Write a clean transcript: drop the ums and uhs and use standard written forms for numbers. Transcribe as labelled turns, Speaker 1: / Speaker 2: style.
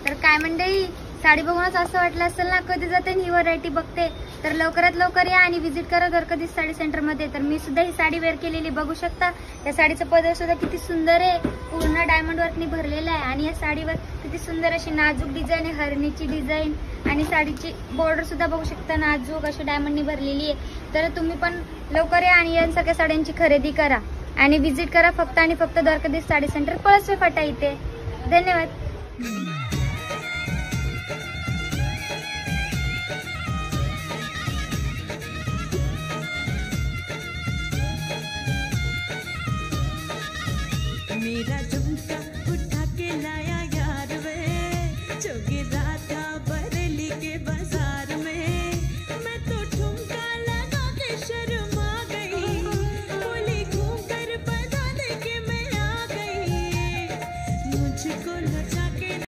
Speaker 1: तर काय मंडळी, साडी बघूनच असं वाटलं असेल ना कधी जाते ही व्हरायटी बघते, तर लवकरात लवकर या आणि विजिट करा द्वारकाधीश साडी सेंटर मध्ये। तर मी सुद्धा ही साडी वेअर केलेली बघू शकता। या साडीचं पदर सुद्धा किती सुंदर आहे, पूर्ण डायमंड वर्कनी भरलेला आहे आणि या साडीवर किती सुंदर अशी नाजूक डिझाईन आहे, हरणीची डिझाईन आणि साडीची बॉर्डर सुद्धा बघू शकता नाजूक अशी डायमंडनी भरलेली आहे। तर तुम्ही पण लवकर या आणि यांसारख्या साड्यांची खरेदी करा आणि विजिट करा फक्त आणि फक्त द्वारकाधीश साडी सेंटर पळसवे फाटा इथे। धन्यवाद।
Speaker 2: मेरा झुमका उठा के लाया यार वे जोगी